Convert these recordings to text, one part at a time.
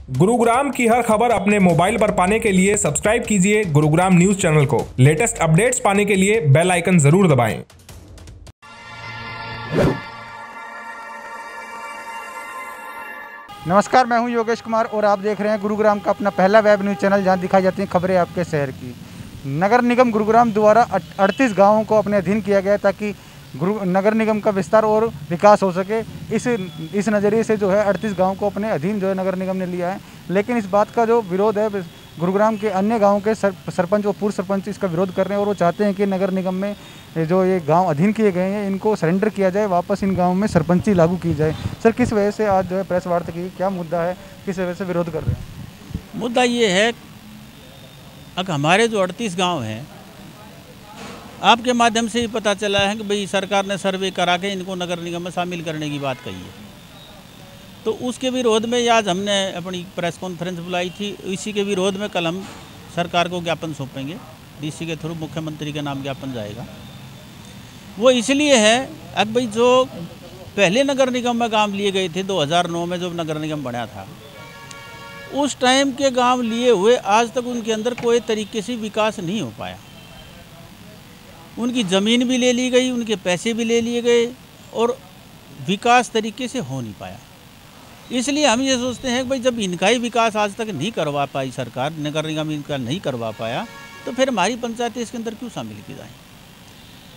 गुरुग्राम की हर खबर अपने मोबाइल पर पाने के लिए सब्सक्राइब कीजिए गुरुग्राम न्यूज चैनल को। लेटेस्ट अपडेट्स पाने के लिए बेल आइकन जरूर दबाएं। नमस्कार, मैं हूं योगेश कुमार और आप देख रहे हैं गुरुग्राम का अपना पहला वेब न्यूज़ चैनल, जहां दिखाई जाती हैं खबरें आपके शहर की। नगर निगम गुरुग्राम द्वारा 38 गांवों को अपने अधीन किया गया ताकि नगर निगम का विस्तार और विकास हो सके। इस नज़रिए से जो है 38 गांवों को अपने अधीन जो है नगर निगम ने लिया है। लेकिन इस बात का जो विरोध है, गुरुग्राम के अन्य गाँवों के सरपंच और पूर्व सरपंच इसका विरोध कर रहे हैं और वो चाहते हैं कि नगर निगम में जो ये गांव अधीन किए गए हैं इनको सरेंडर किया जाए, वापस इन गाँव में सरपंची लागू की जाए। सर, किस वजह से आज जो है प्रेस वार्ता की, क्या मुद्दा है, किस वजह से विरोध कर रहे हैं? मुद्दा ये है, अगर हमारे जो 38 गांव हैं, आपके माध्यम से ही पता चला है कि भाई सरकार ने सर्वे करा के इनको नगर निगम में शामिल करने की बात कही है। तो उसके विरोध में आज हमने अपनी प्रेस कॉन्फ्रेंस बुलाई थी। इसी के विरोध में कल हम सरकार को ज्ञापन सौंपेंगे। डीसी के थ्रू मुख्यमंत्री के नाम ज्ञापन जाएगा। वो इसलिए है, अब भाई जो पहले नगर निगम में गांव लिए गए थे 2009 में जो नगर निगम बना था, उस टाइम के गांव लिए हुए आज तक उनके अंदर कोई तरीके से विकास नहीं हो पाया। उनकी ज़मीन भी ले ली गई, उनके पैसे भी ले लिए गए और विकास तरीके से हो नहीं पाया। इसलिए हम ये सोचते हैं कि भाई जब इनका ही विकास आज तक नहीं करवा पाई सरकार, नगर निगम इनका नहीं करवा पाया, तो फिर हमारी पंचायतें इसके अंदर क्यों शामिल की जाएँ।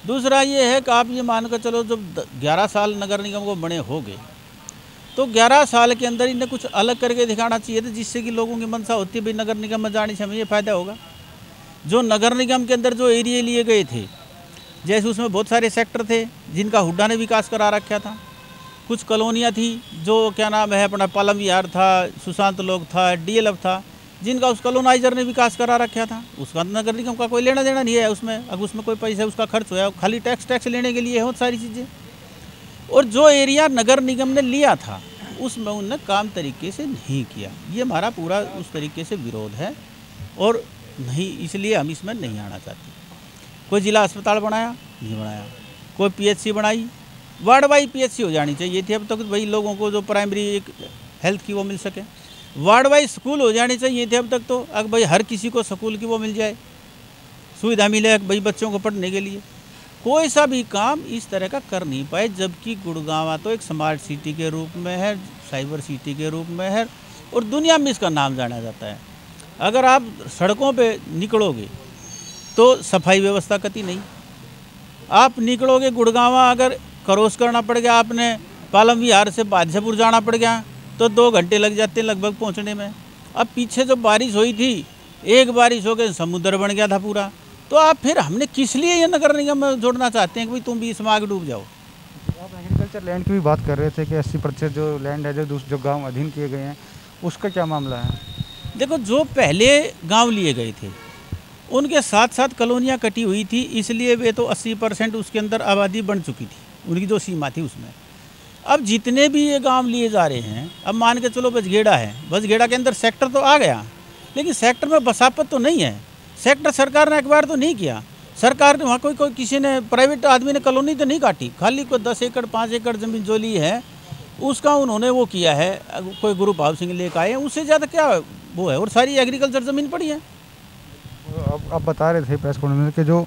दूसरा ये है कि आप ये मान कर चलो, जब 11 साल नगर निगम को बने हो गए तो 11 साल के अंदर इन्हें कुछ अलग करके दिखाना चाहिए था, जिससे कि लोगों की मनसा होती है भाई नगर निगम में जाने से हमें ये फ़ायदा होगा। जो नगर निगम के अंदर जो एरिया लिए गए थे, जैसे उसमें बहुत सारे सेक्टर थे जिनका हुड्डा ने विकास करा रखा था। कुछ कॉलोनियाँ थी जो क्या नाम है अपना पालम विहार था, सुशांत लोक था, डीएलएफ था, जिनका उस कॉलोनाइजर ने विकास करा रखा था। उसका नगर निगम का कोई लेना देना नहीं है उसमें। अगर उसमें कोई पैसा उसका खर्च होया, खाली टैक्स लेने के लिए है बहुत सारी चीज़ें। और जो एरिया नगर निगम ने लिया था उसमें उनने काम तरीके से नहीं किया। ये हमारा पूरा उस तरीके से विरोध है और नहीं, इसलिए हम इसमें नहीं आना चाहते। कोई जिला अस्पताल बनाया, नहीं बनाया। कोई पीएचसी बनाई, वार्ड वाइज पीएचसी हो जानी चाहिए थी अब तक। भाई लोगों को जो प्राइमरी एक हेल्थ की वो मिल सके। वार्ड वाइज स्कूल हो जाने चाहिए थे अब तक। तो अगर भाई हर किसी को स्कूल की वो मिल जाए, सुविधा मिले भाई बच्चों को पढ़ने के लिए। कोई सा भी काम इस तरह का कर नहीं पाए, जबकि गुड़गांव तो एक स्मार्ट सिटी के रूप में है, साइबर सिटी के रूप में है और दुनिया में इसका नाम जाना जाता है। अगर आप सड़कों पे निकलोगे तो सफाई व्यवस्था कती नहीं। आप निकलोगे गुड़गांव, अगर क्रॉस करना पड़ गया आपने, पालम विहार से बादशाहपुर जाना पड़ गया तो 2 घंटे लग जाते हैं लगभग पहुंचने में। अब पीछे जो बारिश हुई थी, एक बारिश हो गई समुद्र बन गया था पूरा। तो आप फिर हमने किस लिए ये नगर निगम में जोड़ना चाहते हैं कि भाई तुम भी इसमें आगे डूब जाओ। आप एग्रीकल्चर लैंड की भी बात कर रहे थे कि 80% जो लैंड है जो गाँव अधीन किए गए हैं, उसका क्या मामला है? देखो, जो पहले गाँव लिए गए थे उनके साथ साथ कॉलोनियाँ कटी हुई थी, इसलिए वे तो 80% उसके अंदर आबादी बन चुकी थी, उनकी जो सीमा थी उसमें। अब जितने भी ये गांव लिए जा रहे हैं, अब मान के चलो बसगेड़ा है, बसगेड़ा के अंदर सेक्टर तो आ गया, लेकिन सेक्टर में बसापत तो नहीं है। सेक्टर सरकार ने एक्वायर तो नहीं किया। सरकार ने वहाँ कोई किसी ने, प्राइवेट आदमी ने कॉलोनी तो नहीं काटी, खाली कोई 10 एकड़ 5 एकड़ ज़मीन जो ली है उसका उन्होंने वो किया है, कोई ग्रुप हाउसिंग लेकर आए हैं, उससे ज़्यादा क्या वो है, और सारी एग्रीकल्चर ज़मीन पड़ी है। अब बता रहे थे प्रेस कॉन्फ्रेंस के जो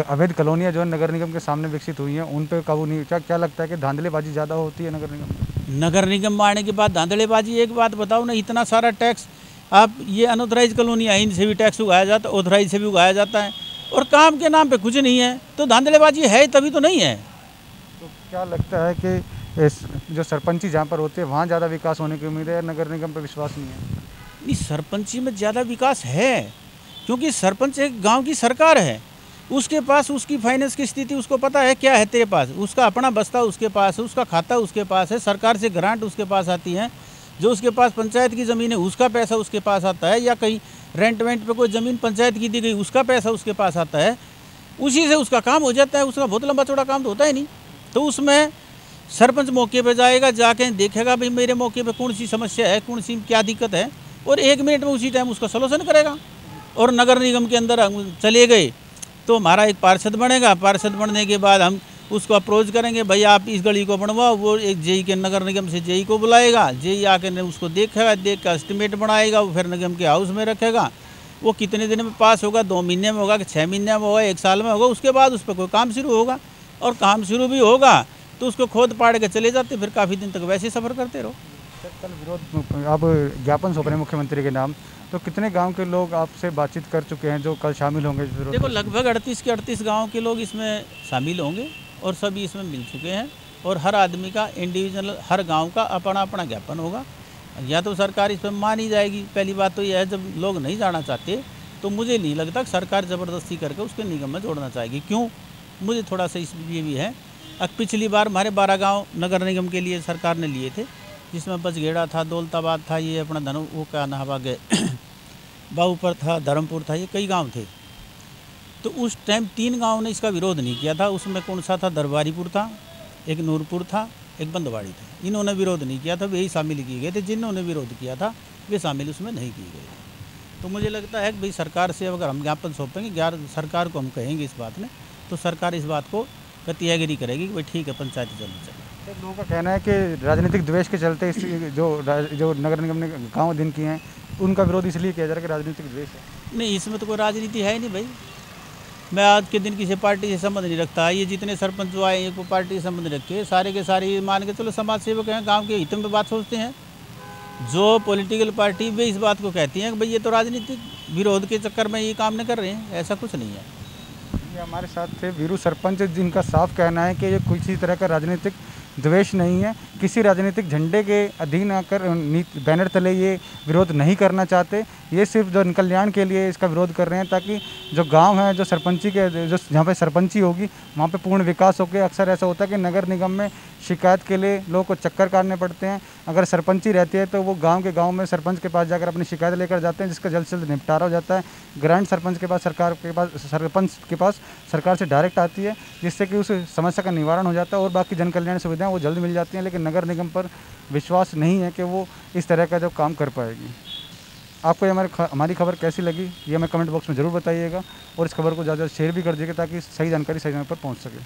अवैध कॉलोनियाँ जो नगर निगम के सामने विकसित हुई हैं उन पे काबू नहीं। क्या लगता है कि धांधलेबाजी ज़्यादा होती है नगर निगम में? नगर निगम में आने के बाद धांधलेबाजी, एक बात बताओ ना, इतना सारा टैक्स, आप ये अनऑथराइज कॉलोनियाँ, इनसे भी टैक्स उगाया जाता है, ऑथराइज से भी उगाया जाता है और काम के नाम पे कुछ नहीं है, तो धांधलेबाजी है तभी तो नहीं है। तो क्या लगता है कि जो सरपंची जहाँ पर होती है वहाँ ज़्यादा विकास होने की उम्मीद है, नगर निगम पर विश्वास नहीं है? नहीं, सरपंची में ज़्यादा विकास है, क्योंकि सरपंच एक गांव की सरकार है। उसके पास उसकी फाइनेंस की स्थिति उसको पता है क्या है तेरे पास, उसका अपना बस्ता उसके पास है, उसका खाता उसके पास है, सरकार से ग्रांट उसके पास आती है, जो उसके पास पंचायत की ज़मीन है उसका पैसा उसके पास आता है, या कहीं रेंट वेंट पे कोई ज़मीन पंचायत की दी गई उसका पैसा उसके पास आता है, उसी से उसका काम हो जाता है। उसका बहुत लंबा चौड़ा काम तो होता ही नहीं। तो उसमें सरपंच मौके पर जाएगा, जाके देखेगा भाई मेरे मौके पर कौन सी समस्या है, कौन सी क्या दिक्कत है, और 1 मिनट में उसी टाइम उसका सॉल्यूशन करेगा। और नगर निगम के अंदर हम चले गए तो हमारा एक पार्षद बनेगा, पार्षद बनने के बाद हम उसको अप्रोच करेंगे, भाई आप इस गली को बनवाओ, वो एक जेई के नगर निगम से जेई को बुलाएगा, जेई आके ने उसको देखेगा, देख का एस्टिमेट बनाएगा, वो फिर निगम के हाउस में रखेगा। वो कितने दिन में पास होगा, 2 महीने में होगा कि 6 महीने में होगा, 1 साल में होगा, उसके बाद उस पर कोई काम शुरू होगा। और काम शुरू भी होगा तो उसको खोद पाड़ के चले जाते, फिर काफ़ी दिन तक वैसे सफ़र करते रहो। कल विरोध आप ज्ञापन सौंप रहे हैं मुख्यमंत्री के नाम, तो कितने गांव के लोग आपसे बातचीत कर चुके हैं जो कल शामिल होंगे इस विरोध? देखो लगभग 38 के 38 गाँव के लोग इसमें शामिल होंगे और सभी इसमें मिल चुके हैं। और हर आदमी का इंडिविजुअल, हर गांव का अपना अपना ज्ञापन होगा। या तो सरकार इस पर मान ही जाएगी। पहली बात तो यह है, जब लोग नहीं जाना चाहते तो मुझे नहीं लगता कि सरकार ज़बरदस्ती करके उसके निगम में जोड़ना चाहेगी। क्यों, मुझे थोड़ा सा इसलिए भी है, अब पिछली बार हमारे 12 गाँव नगर निगम के लिए सरकार ने लिए थे, जिसमें बचगेड़ा था, दौलताबाद था, ये अपना धनु वो क्या नहवा गए बाऊपर था, धर्मपुर था, ये कई गांव थे। तो उस टाइम 3 गांव ने इसका विरोध नहीं किया था। उसमें कौन सा था? दरबारीपुर था, एक नूरपुर था, एक बंदवाड़ी था। इन्होंने विरोध नहीं किया था, वही शामिल किए गए थे। जिन्होंने विरोध किया था वे शामिल उसमें नहीं किए गए। तो मुझे लगता है कि भाई सरकार से अगर हम ज्ञापन सौंपेंगे, सरकार को हम कहेंगे इस बात में, तो सरकार इस बात को प्रतियागिरी करेगी कि भाई ठीक है, पंचायती चलनी चाहिए। एक लोगों का कहना है कि राजनीतिक द्वेष के चलते इस जो नगर निगम ने गाँव दिन किए हैं उनका विरोध इसलिए किया जा रहा है कि राजनीतिक द्वेष है। नहीं, इसमें तो कोई राजनीति है ही नहीं भाई। मैं आज के दिन किसी पार्टी से संबंध नहीं रखता। ये जितने सरपंच जो आए हैं, पार्टी से संबंध रखे, सारे के सारे मान के चलो समाज सेवक हैं, गांव के हित में बात सोचते हैं। जो पॉलिटिकल पार्टी वे इस बात को कहती हैं कि भाई ये तो राजनीतिक विरोध के चक्कर में ये काम नहीं कर रहे हैं, ऐसा कुछ नहीं है। ये हमारे साथ थे वीरू सरपंच, जिनका साफ कहना है कि ये किसी तरह का राजनीतिक द्वेष नहीं है, किसी राजनीतिक झंडे के अधीन आकर बैनर तले ये विरोध नहीं करना चाहते। ये सिर्फ जन कल्याण के लिए इसका विरोध कर रहे हैं, ताकि जो गांव है, जो सरपंची के जो जहाँ पे सरपंची होगी वहाँ पे पूर्ण विकास हो के। अक्सर ऐसा होता है कि नगर निगम में शिकायत के लिए लोगों को चक्कर काटने पड़ते हैं। अगर सरपंची रहती है तो वो गाँव में सरपंच के पास जाकर अपनी शिकायत लेकर जाते हैं, जिसका जल्द से जल्द निपटारा हो जाता है। ग्रांट सरपंच के पास सरकार से डायरेक्ट आती है, जिससे कि उस समस्या का निवारण हो जाता है और बाकी जन कल्याण सुविधाएं वो जल्द मिल जाती हैं। लेकिन नगर निगम पर विश्वास नहीं है कि वो इस तरह का जो काम कर पाएगी। आपको हमारी खबर कैसी लगी ये हमें कमेंट बॉक्स में ज़रूर बताइएगा और इस खबर को ज़्यादा शेयर भी कर दीजिएगा ताकि सही जानकारी सही समय पर पहुंच सके।